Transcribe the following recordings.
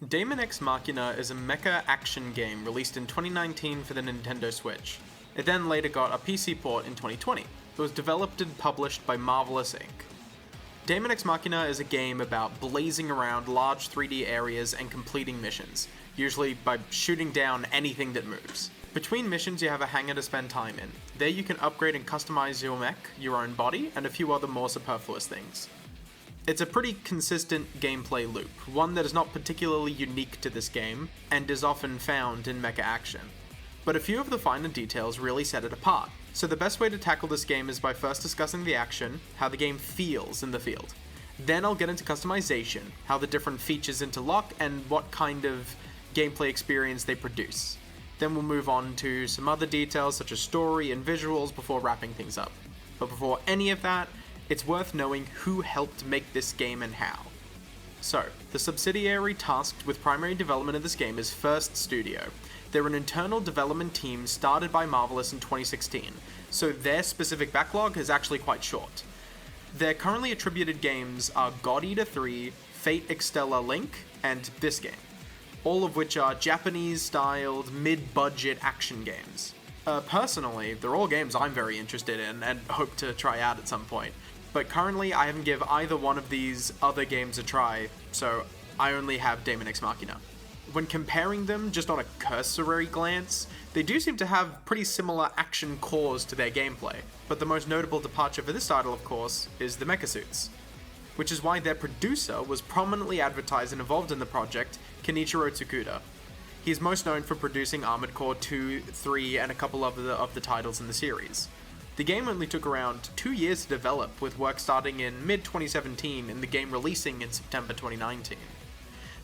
Daemon X Machina is a mecha action game released in 2019 for the Nintendo Switch. It then later got a PC port in 2020. It was developed and published by Marvelous Inc. Daemon X Machina is a game about blazing around large 3D areas and completing missions, usually by shooting down anything that moves. Between missions you have a hangar to spend time in. There you can upgrade and customize your mech, your own body, and a few other more superfluous things. It's a pretty consistent gameplay loop, one that is not particularly unique to this game, and is often found in mecha action. But a few of the finer details really set it apart, so the best way to tackle this game is by first discussing the action, how the game feels in the field. Then I'll get into customization, how the different features interlock, and what kind of gameplay experience they produce. Then we'll move on to some other details such as story and visuals before wrapping things up. But before any of that, it's worth knowing who helped make this game and how. So, the subsidiary tasked with primary development of this game is First Studio. They're an internal development team started by Marvelous in 2016, so their specific backlog is actually quite short. Their currently attributed games are God Eater 3, Fate Extella Link, and this game, all of which are Japanese-styled, mid-budget action games. Personally, they're all games I'm very interested in and hope to try out at some point. But currently, I haven't given either one of these other games a try, so I only have Daemon X Machina. When comparing them just on a cursory glance, they do seem to have pretty similar action cores to their gameplay, but the most notable departure for this title, of course, is the mecha suits. Which is why their producer was prominently advertised and involved in the project, Kenichiro Tsukuda. He is most known for producing Armored Core 2, 3, and a couple of the titles in the series. The game only took around 2 years to develop, with work starting in mid-2017 and the game releasing in September 2019.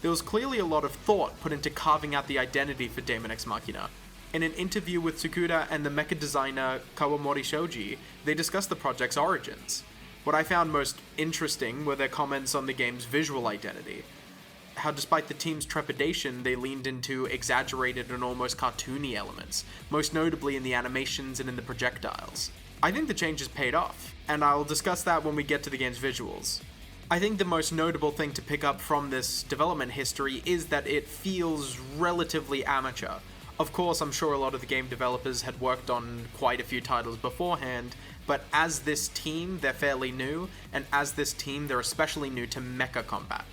There was clearly a lot of thought put into carving out the identity for Daemon X Machina. In an interview with Tsukuda and the mecha designer Kawamori Shoji, they discussed the project's origins. What I found most interesting were their comments on the game's visual identity. How despite the team's trepidation, they leaned into exaggerated and almost cartoony elements, most notably in the animations and in the projectiles. I think the changes paid off, and I'll discuss that when we get to the game's visuals. I think the most notable thing to pick up from this development history is that it feels relatively amateur. Of course, I'm sure a lot of the game developers had worked on quite a few titles beforehand, but as this team, they're fairly new, and as this team, they're especially new to mecha combat.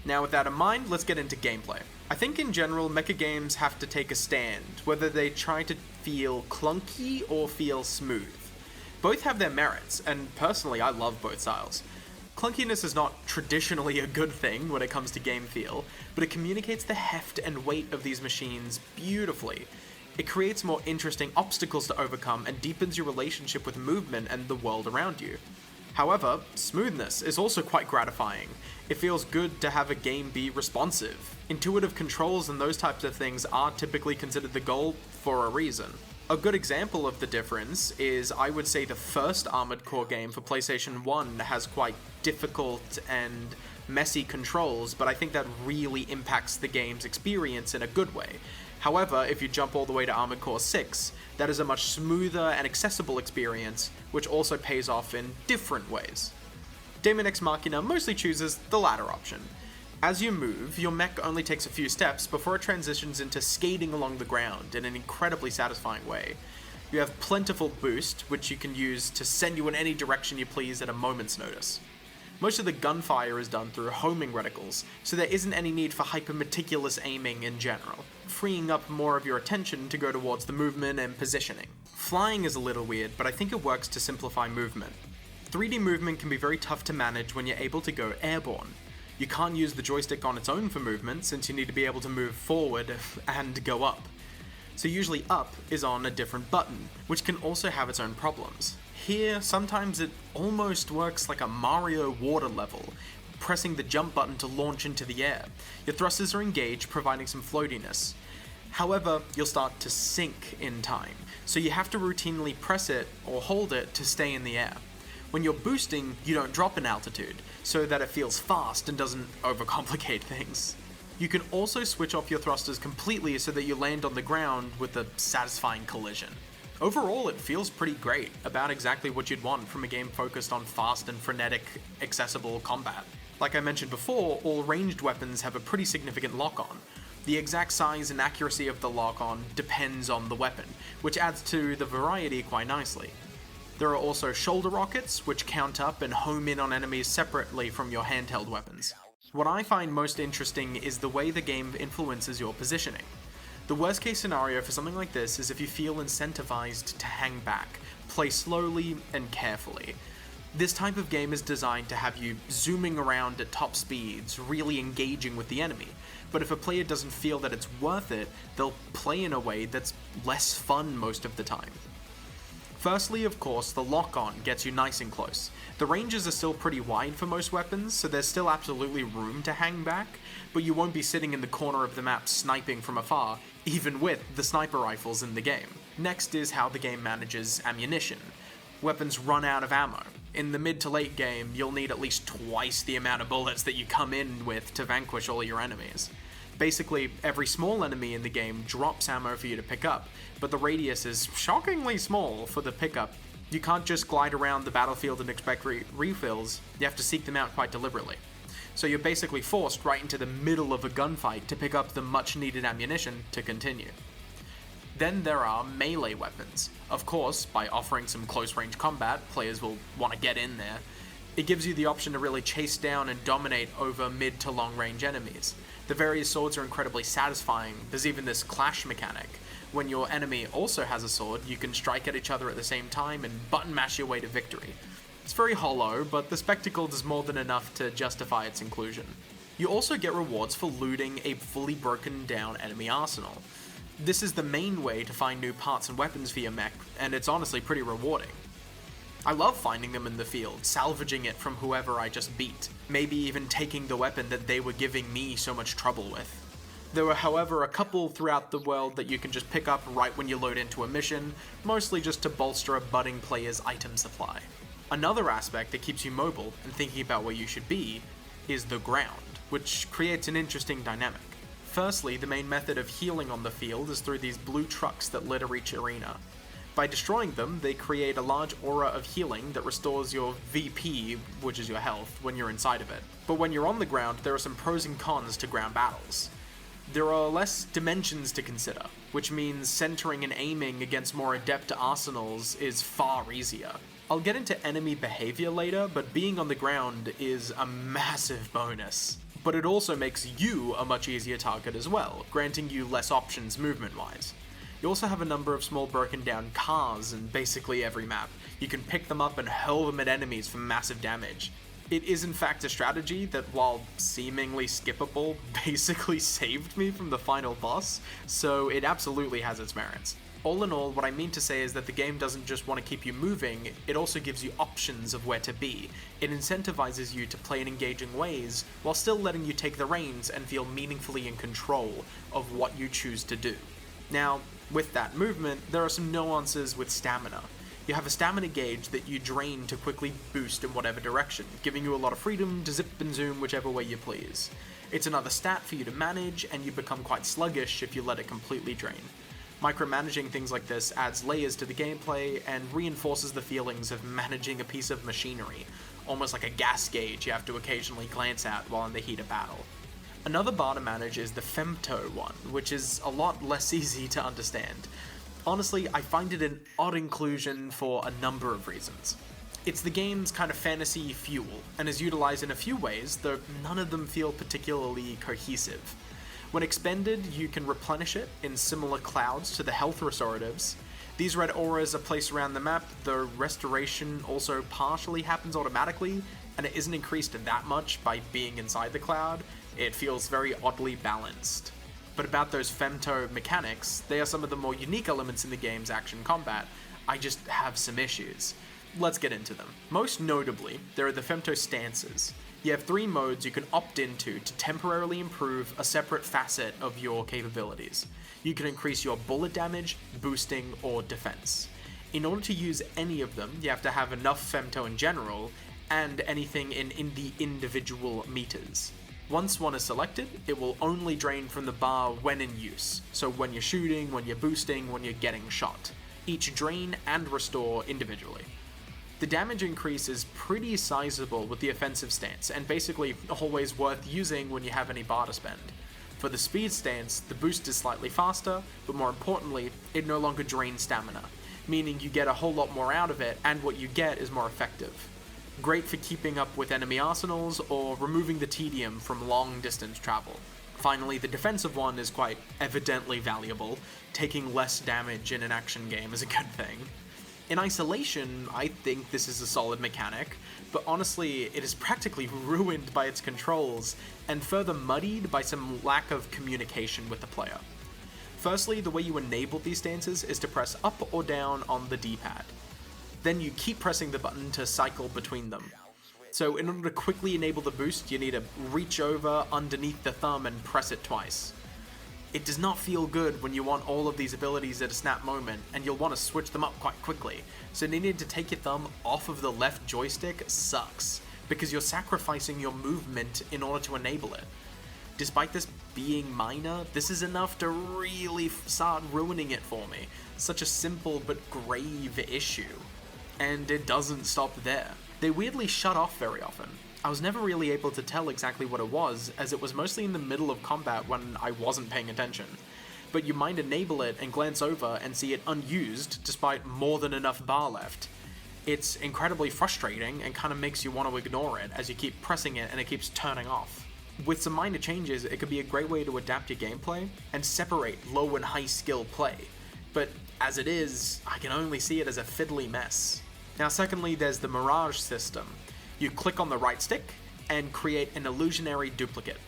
Now with that in mind, let's get into gameplay. I think in general, mecha games have to take a stand, whether they try to feel clunky or feel smooth. Both have their merits, and personally I love both styles. Clunkiness is not traditionally a good thing when it comes to game feel, but it communicates the heft and weight of these machines beautifully. It creates more interesting obstacles to overcome and deepens your relationship with movement and the world around you. However, smoothness is also quite gratifying. It feels good to have a game be responsive. Intuitive controls and those types of things are typically considered the goal for a reason. A good example of the difference is, I would say, the first Armored Core game for PlayStation 1 has quite difficult and messy controls, but I think that really impacts the game's experience in a good way. However, if you jump all the way to Armored Core 6, that is a much smoother and accessible experience, which also pays off in different ways. Daemon X Machina mostly chooses the latter option. As you move, your mech only takes a few steps before it transitions into skating along the ground in an incredibly satisfying way. You have plentiful boost, which you can use to send you in any direction you please at a moment's notice. Most of the gunfire is done through homing reticles, so there isn't any need for hyper-meticulous aiming in general, freeing up more of your attention to go towards the movement and positioning. Flying is a little weird, but I think it works to simplify movement. 3D movement can be very tough to manage when you're able to go airborne. You can't use the joystick on its own for movement, since you need to be able to move forward and go up. So usually up is on a different button, which can also have its own problems. Here, sometimes it almost works like a Mario water level, pressing the jump button to launch into the air. Your thrusters are engaged, providing some floatiness. However, you'll start to sink in time, so you have to routinely press it or hold it to stay in the air. When you're boosting, you don't drop in altitude, so that it feels fast and doesn't overcomplicate things. You can also switch off your thrusters completely so that you land on the ground with a satisfying collision. Overall, it feels pretty great, about exactly what you'd want from a game focused on fast and frenetic, accessible combat. Like I mentioned before, all ranged weapons have a pretty significant lock-on. The exact size and accuracy of the lock-on depends on the weapon, which adds to the variety quite nicely. There are also shoulder rockets, which count up and home in on enemies separately from your handheld weapons. What I find most interesting is the way the game influences your positioning. The worst case scenario for something like this is if you feel incentivized to hang back, play slowly and carefully. This type of game is designed to have you zooming around at top speeds, really engaging with the enemy. But if a player doesn't feel that it's worth it, they'll play in a way that's less fun most of the time. Firstly, of course, the lock-on gets you nice and close. The ranges are still pretty wide for most weapons, so there's still absolutely room to hang back, but you won't be sitting in the corner of the map sniping from afar, even with the sniper rifles in the game. Next is how the game manages ammunition. Weapons run out of ammo. In the mid to late game, you'll need at least twice the amount of bullets that you come in with to vanquish all your enemies. Basically, every small enemy in the game drops ammo for you to pick up, but the radius is shockingly small for the pickup. You can't just glide around the battlefield and expect refills, you have to seek them out quite deliberately. So you're basically forced right into the middle of a gunfight to pick up the much needed ammunition to continue. Then there are melee weapons. Of course, by offering some close range combat, players will want to get in there. It gives you the option to really chase down and dominate over mid to long range enemies. The various swords are incredibly satisfying. There's even this clash mechanic. When your enemy also has a sword, you can strike at each other at the same time and button mash your way to victory. It's very hollow, but the spectacle does more than enough to justify its inclusion. You also get rewards for looting a fully broken down enemy arsenal. This is the main way to find new parts and weapons for your mech, and it's honestly pretty rewarding. I love finding them in the field, salvaging it from whoever I just beat, maybe even taking the weapon that they were giving me so much trouble with. There were, however, a couple throughout the world that you can just pick up right when you load into a mission, mostly just to bolster a budding player's item supply. Another aspect that keeps you mobile and thinking about where you should be is the ground, which creates an interesting dynamic. Firstly, the main method of healing on the field is through these blue trucks that litter each arena. By destroying them, they create a large aura of healing that restores your VP, which is your health, when you're inside of it. But when you're on the ground, there are some pros and cons to ground battles. There are less dimensions to consider, which means centering and aiming against more adept arsenals is far easier. I'll get into enemy behavior later, but being on the ground is a massive bonus. But it also makes you a much easier target as well, granting you less options movement-wise. You also have a number of small broken down cars in basically every map. You can pick them up and hurl them at enemies for massive damage. It is in fact a strategy that, while seemingly skippable, basically saved me from the final boss, so it absolutely has its merits. All in all, what I mean to say is that the game doesn't just want to keep you moving, it also gives you options of where to be. It incentivizes you to play in engaging ways, while still letting you take the reins and feel meaningfully in control of what you choose to do. Now, with that movement, there are some nuances with stamina. You have a stamina gauge that you drain to quickly boost in whatever direction, giving you a lot of freedom to zip and zoom whichever way you please. It's another stat for you to manage, and you become quite sluggish if you let it completely drain. Micromanaging things like this adds layers to the gameplay and reinforces the feelings of managing a piece of machinery, almost like a gas gauge you have to occasionally glance at while in the heat of battle. Another bar to manage is the Femto one, which is a lot less easy to understand. Honestly, I find it an odd inclusion for a number of reasons. It's the game's kind of fantasy fuel, and is utilized in a few ways, though none of them feel particularly cohesive. When expended, you can replenish it in similar clouds to the health restoratives. These red auras are placed around the map, the restoration also partially happens automatically, and it isn't increased that much by being inside the cloud. It feels very oddly balanced. But about those Femto mechanics, they are some of the more unique elements in the game's action combat. I just have some issues. Let's get into them. Most notably, there are the Femto stances. You have 3 modes you can opt into to temporarily improve a separate facet of your capabilities. You can increase your bullet damage, boosting, or defense. In order to use any of them, you have to have enough Femto in general, and anything in the individual meters. Once one is selected, it will only drain from the bar when in use, so when you're shooting, when you're boosting, when you're getting shot. Each drain and restore individually. The damage increase is pretty sizable with the offensive stance, and basically always worth using when you have any bar to spend. For the speed stance, the boost is slightly faster, but more importantly, it no longer drains stamina, meaning you get a whole lot more out of it, and what you get is more effective. Great for keeping up with enemy arsenals, or removing the tedium from long distance travel. Finally, the defensive one is quite evidently valuable. Taking less damage in an action game is a good thing. In isolation, I think this is a solid mechanic, but honestly, it is practically ruined by its controls, and further muddied by some lack of communication with the player. Firstly, the way you enable these stances is to press up or down on the D-pad. Then you keep pressing the button to cycle between them. So in order to quickly enable the boost, you need to reach over underneath the thumb and press it twice. It does not feel good when you want all of these abilities at a snap moment, and you'll want to switch them up quite quickly, so needing to take your thumb off of the left joystick sucks, because you're sacrificing your movement in order to enable it. Despite this being minor, this is enough to really start ruining it for me. Such a simple but grave issue. And it doesn't stop there. They weirdly shut off very often. I was never really able to tell exactly what it was, as it was mostly in the middle of combat when I wasn't paying attention. But you might enable it and glance over and see it unused, despite more than enough bar left. It's incredibly frustrating and kind of makes you want to ignore it as you keep pressing it and it keeps turning off. With some minor changes, it could be a great way to adapt your gameplay and separate low and high skill play. But as it is, I can only see it as a fiddly mess. Now secondly, there's the Mirage system. You click on the right stick and create an illusionary duplicate.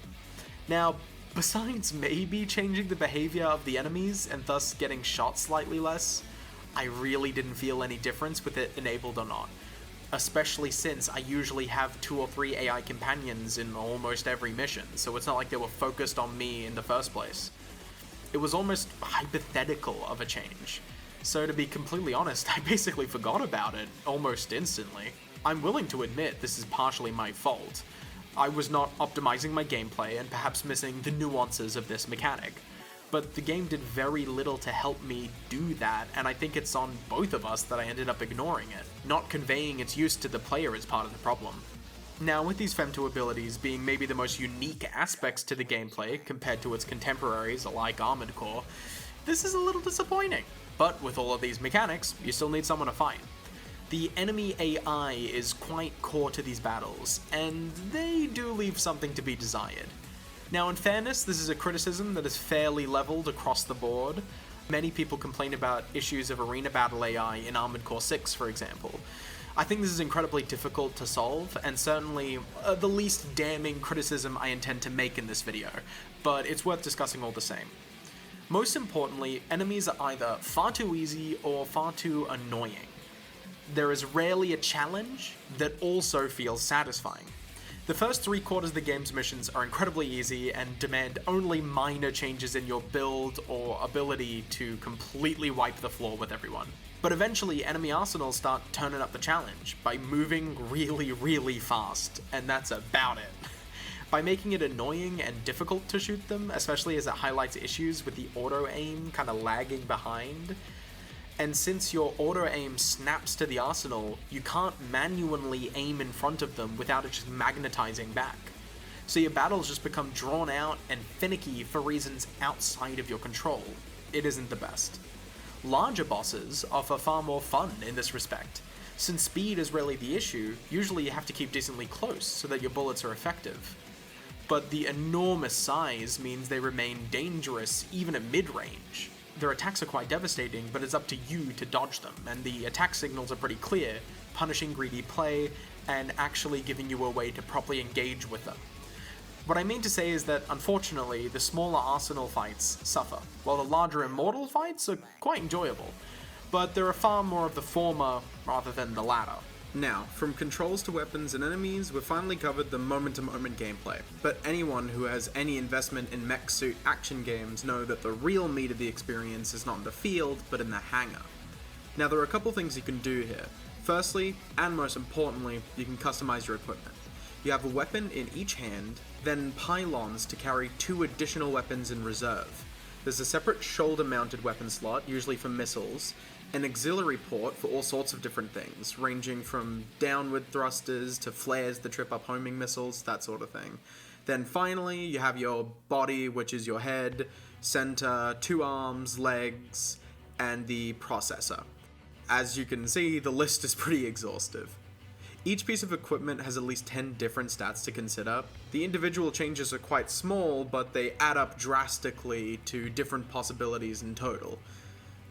Now, besides maybe changing the behavior of the enemies and thus getting shot slightly less, I really didn't feel any difference with it enabled or not. Especially since I usually have 2 or 3 AI companions in almost every mission, so it's not like they were focused on me in the first place. It was almost hypothetical of a change. So to be completely honest, I basically forgot about it almost instantly. I'm willing to admit this is partially my fault. I was not optimizing my gameplay and perhaps missing the nuances of this mechanic. But the game did very little to help me do that, and I think it's on both of us that I ended up ignoring it. Not conveying its use to the player is part of the problem. Now, with these Femto abilities being maybe the most unique aspects to the gameplay compared to its contemporaries like Armored Core, this is a little disappointing. But with all of these mechanics, you still need someone to fight. The enemy AI is quite core to these battles, and they do leave something to be desired. Now, in fairness, this is a criticism that is fairly leveled across the board. Many people complain about issues of arena battle AI in Armored Core 6, for example. I think this is incredibly difficult to solve, and certainly the least damning criticism I intend to make in this video, but it's worth discussing all the same. Most importantly, enemies are either far too easy or far too annoying. There is rarely a challenge that also feels satisfying. The first 3/4 of the game's missions are incredibly easy and demand only minor changes in your build or ability to completely wipe the floor with everyone. But eventually, enemy arsenals start turning up the challenge by moving really fast, and that's about it. By making it annoying and difficult to shoot them, especially as it highlights issues with the auto-aim kind of lagging behind. And since your auto-aim snaps to the arsenal, you can't manually aim in front of them without it just magnetizing back. So your battles just become drawn out and finicky for reasons outside of your control. It isn't the best. Larger bosses offer far more fun in this respect. Since speed is rarely the issue, usually you have to keep decently close so that your bullets are effective. But the enormous size means they remain dangerous even at mid-range. Their attacks are quite devastating, but it's up to you to dodge them, and the attack signals are pretty clear, punishing greedy play and actually giving you a way to properly engage with them. What I mean to say is that, unfortunately, the smaller arsenal fights suffer, while the larger immortal fights are quite enjoyable, but there are far more of the former rather than the latter. Now, from controls to weapons and enemies, we've finally covered the moment-to-moment gameplay, but anyone who has any investment in mech suit action games know that the real meat of the experience is not in the field, but in the hangar. Now, there are a couple things you can do here. Firstly, and most importantly, you can customize your equipment. You have a weapon in each hand, then pylons to carry 2 additional weapons in reserve. There's a separate shoulder-mounted weapon slot, usually for missiles, an auxiliary port for all sorts of different things, ranging from downward thrusters to flares that trip up homing missiles, that sort of thing. Then finally, you have your body, which is your head, center, 2 arms, legs, and the processor. As you can see, the list is pretty exhaustive. Each piece of equipment has at least 10 different stats to consider. The individual changes are quite small, but they add up drastically to different possibilities in total.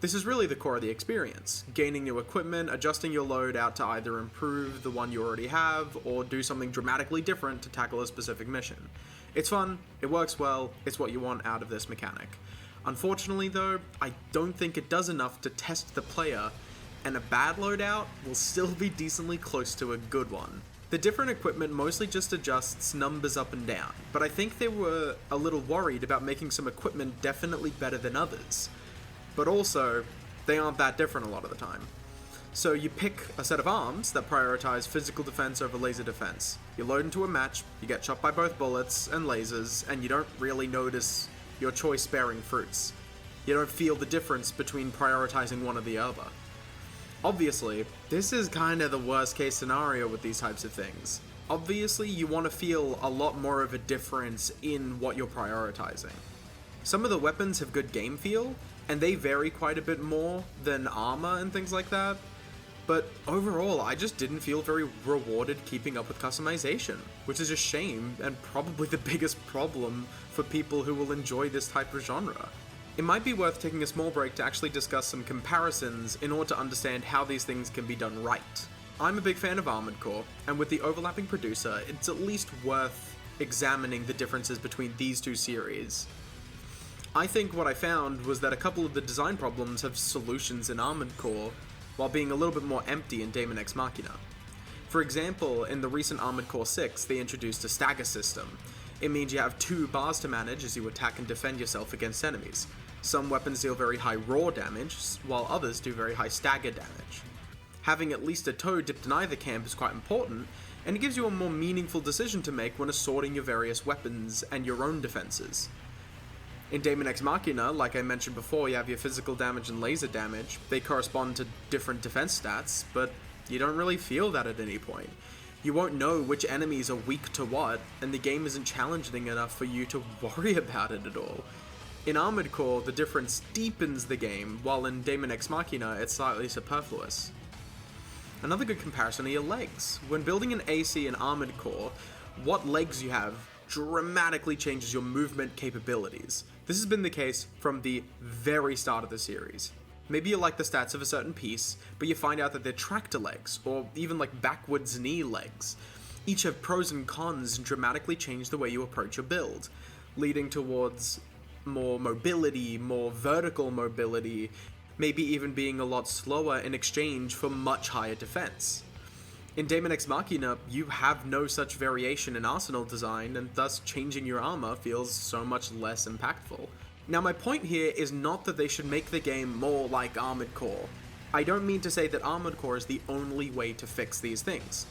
This is really the core of the experience, gaining new equipment, adjusting your loadout to either improve the one you already have, or do something dramatically different to tackle a specific mission. It's fun, it works well, it's what you want out of this mechanic. Unfortunately though, I don't think it does enough to test the player, and a bad loadout will still be decently close to a good one. The different equipment mostly just adjusts numbers up and down, but I think they were a little worried about making some equipment definitely better than others. But also, they aren't that different a lot of the time. So you pick a set of arms that prioritize physical defense over laser defense. You load into a match, you get shot by both bullets and lasers, and you don't really notice your choice bearing fruits. You don't feel the difference between prioritizing one or the other. Obviously, this is kind of the worst case scenario with these types of things. Obviously, you want to feel a lot more of a difference in what you're prioritizing. Some of the weapons have good game feel, and they vary quite a bit more than armor and things like that, but overall, I just didn't feel very rewarded keeping up with customization, which is a shame and probably the biggest problem for people who will enjoy this type of genre. It might be worth taking a small break to actually discuss some comparisons in order to understand how these things can be done right. I'm a big fan of Armored Core, and with the overlapping producer, it's at least worth examining the differences between these two series. I think what I found was that a couple of the design problems have solutions in Armored Core, while being a little bit more empty in Daemon X Machina. For example, in the recent Armored Core 6, they introduced a stagger system. It means you have 2 bars to manage as you attack and defend yourself against enemies. Some weapons deal very high raw damage, while others do very high stagger damage. Having at least a toe dipped in either camp is quite important, and it gives you a more meaningful decision to make when assorting your various weapons and your own defenses. In Daemon X Machina, like I mentioned before, you have your physical damage and laser damage. They correspond to different defense stats, but you don't really feel that at any point. You won't know which enemies are weak to what, and the game isn't challenging enough for you to worry about it at all. In Armored Core, the difference deepens the game, while in Daemon X Machina, it's slightly superfluous. Another good comparison are your legs. When building an AC in Armored Core, what legs you have dramatically changes your movement capabilities. This has been the case from the very start of the series. Maybe you like the stats of a certain piece, but you find out that they're tractor legs, or even like backwards knee legs. Each have pros and cons and dramatically change the way you approach your build, leading towards more mobility, more vertical mobility, maybe even being a lot slower in exchange for much higher defense. In Daemon X Machina, you have no such variation in arsenal design, and thus changing your armor feels so much less impactful. Now my point here is not that they should make the game more like Armored Core. I don't mean to say that Armored Core is the only way to fix these things.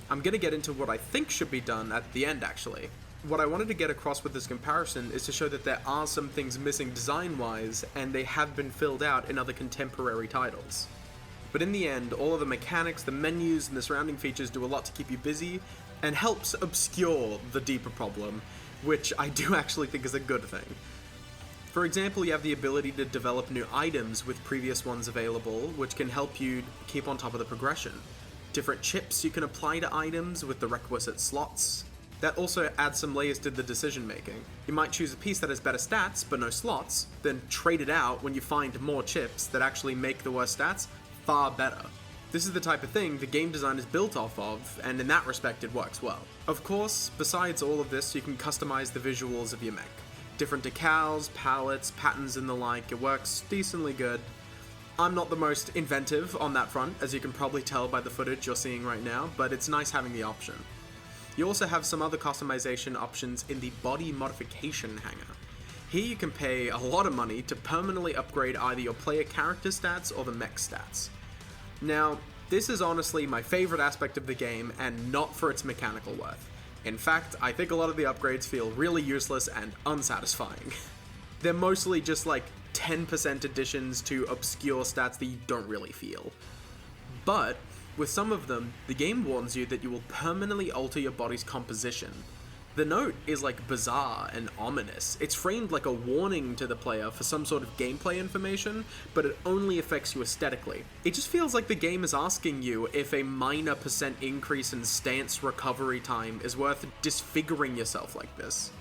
I'm gonna get into what I think should be done at the end actually. What I wanted to get across with this comparison is to show that there are some things missing design-wise, and they have been filled out in other contemporary titles. But in the end, all of the mechanics, the menus, and the surrounding features do a lot to keep you busy, and helps obscure the deeper problem, which I do actually think is a good thing. For example, you have the ability to develop new items with previous ones available, which can help you keep on top of the progression. Different chips you can apply to items with the requisite slots. That also adds some layers to the decision making. You might choose a piece that has better stats, but no slots, then trade it out when you find more chips that actually make the worst stats far better. This is the type of thing the game design is built off of, and in that respect it works well. Of course, besides all of this, you can customize the visuals of your mech. Different decals, palettes, patterns and the like, it works decently good. I'm not the most inventive on that front, as you can probably tell by the footage you're seeing right now, but it's nice having the option. You also have some other customization options in the body modification hanger. Here you can pay a lot of money to permanently upgrade either your player character stats or the mech stats. Now, this is honestly my favorite aspect of the game and not for its mechanical worth. In fact, I think a lot of the upgrades feel really useless and unsatisfying. They're mostly just like 10% additions to obscure stats that you don't really feel. But with some of them, the game warns you that you will permanently alter your body's composition. The note is like bizarre and ominous. It's framed like a warning to the player for some sort of gameplay information, but it only affects you aesthetically. It just feels like the game is asking you if a minor % increase in stance recovery time is worth disfiguring yourself like this.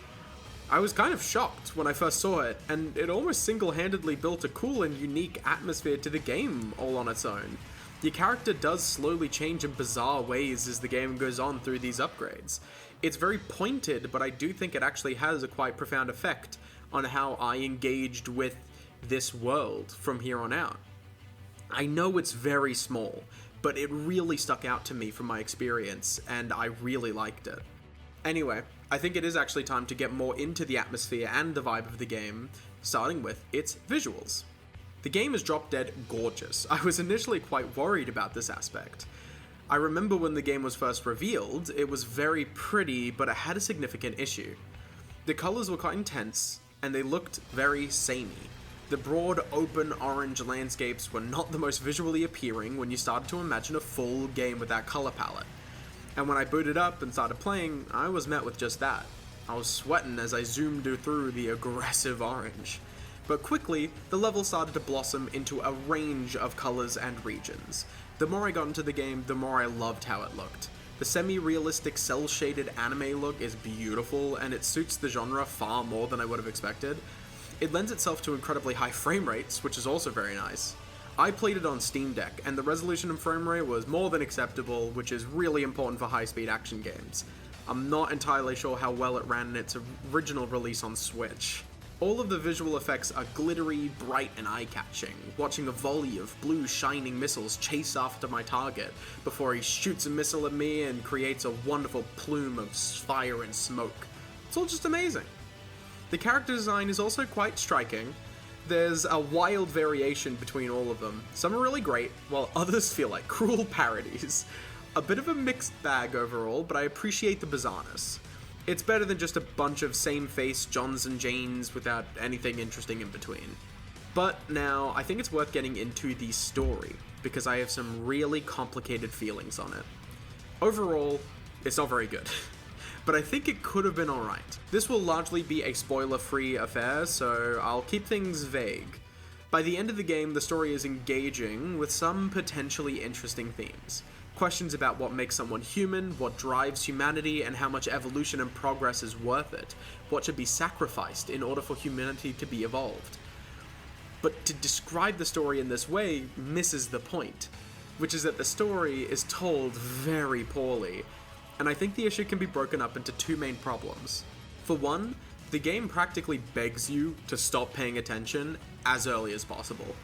I was kind of shocked when I first saw it, and it almost single-handedly built a cool and unique atmosphere to the game all on its own. Your character does slowly change in bizarre ways as the game goes on through these upgrades. It's very pointed, but I do think it actually has a quite profound effect on how I engaged with this world from here on out. I know it's very small, but it really stuck out to me from my experience, and I really liked it. Anyway, I think it is actually time to get more into the atmosphere and the vibe of the game, starting with its visuals. The game is drop-dead gorgeous. I was initially quite worried about this aspect. I remember when the game was first revealed, it was very pretty, but it had a significant issue. The colors were quite intense, and they looked very samey. The broad, open orange landscapes were not the most visually appealing when you started to imagine a full game with that color palette. And when I booted up and started playing, I was met with just that. I was sweating as I zoomed through the aggressive orange. But quickly, the level started to blossom into a range of colors and regions. The more I got into the game, the more I loved how it looked. The semi-realistic cel-shaded anime look is beautiful, and it suits the genre far more than I would have expected. It lends itself to incredibly high frame rates, which is also very nice. I played it on Steam Deck, and the resolution and frame rate was more than acceptable, which is really important for high-speed action games. I'm not entirely sure how well it ran in its original release on Switch. All of the visual effects are glittery, bright, and eye-catching, watching a volley of blue shining missiles chase after my target before he shoots a missile at me and creates a wonderful plume of fire and smoke. It's all just amazing. The character design is also quite striking. There's a wild variation between all of them. Some are really great, while others feel like cruel parodies. A bit of a mixed bag overall, but I appreciate the bizarreness. It's better than just a bunch of same-face Johns and Janes without anything interesting in between. But now, I think it's worth getting into the story, because I have some really complicated feelings on it. Overall, it's not very good. But I think it could have been alright. This will largely be a spoiler-free affair, so I'll keep things vague. By the end of the game, the story is engaging, with some potentially interesting themes. Questions about what makes someone human, what drives humanity, and how much evolution and progress is worth it. What should be sacrificed in order for humanity to be evolved. But to describe the story in this way misses the point, which is that the story is told very poorly, and I think the issue can be broken up into two main problems. For one, the game practically begs you to stop paying attention as early as possible.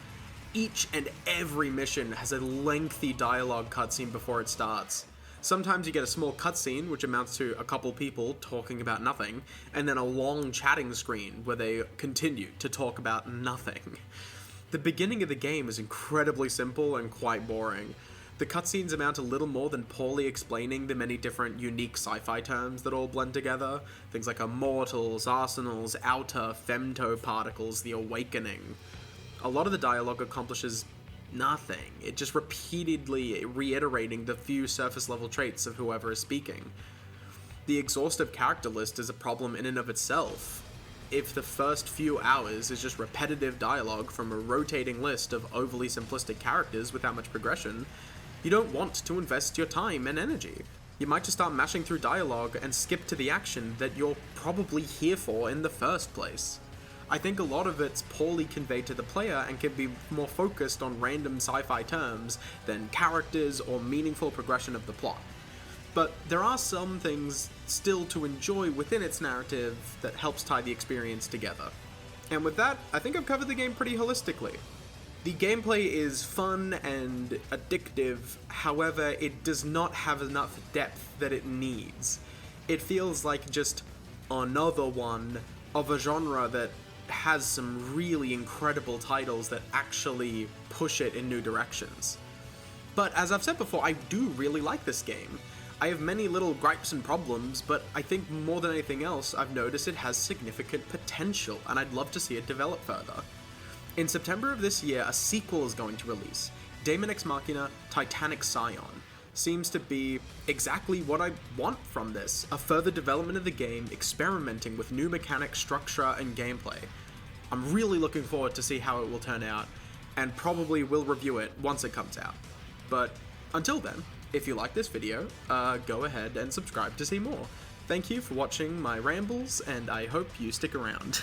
Each and every mission has a lengthy dialogue cutscene before it starts. Sometimes you get a small cutscene, which amounts to a couple people talking about nothing, and then a long chatting screen where they continue to talk about nothing. The beginning of the game is incredibly simple and quite boring. The cutscenes amount to little more than poorly explaining the many different unique sci-fi terms that all blend together. Things like immortals, arsenals, outer, femto particles, the awakening. A lot of the dialogue accomplishes nothing. It just repeatedly reiterating the few surface-level traits of whoever is speaking. The exhaustive character list is a problem in and of itself. If the first few hours is just repetitive dialogue from a rotating list of overly simplistic characters without much progression, you don't want to invest your time and energy. You might just start mashing through dialogue and skip to the action that you're probably here for in the first place. I think a lot of it's poorly conveyed to the player and can be more focused on random sci-fi terms than characters or meaningful progression of the plot. But there are some things still to enjoy within its narrative that helps tie the experience together. And with that, I think I've covered the game pretty holistically. The gameplay is fun and addictive, however, it does not have enough depth that it needs. It feels like just another one of a genre that has some really incredible titles that actually push it in new directions. But as I've said before, I do really like this game. I have many little gripes and problems, but I think more than anything else, I've noticed it has significant potential, and I'd love to see it develop further. In September of this year, a sequel is going to release. Daemon X Machina Titanic Scion seems to be exactly what I want from this, a further development of the game, experimenting with new mechanics, structure, and gameplay. I'm really looking forward to see how it will turn out, and probably will review it once it comes out. But until then, if you like this video, go ahead and subscribe to see more. Thank you for watching my rambles, and I hope you stick around.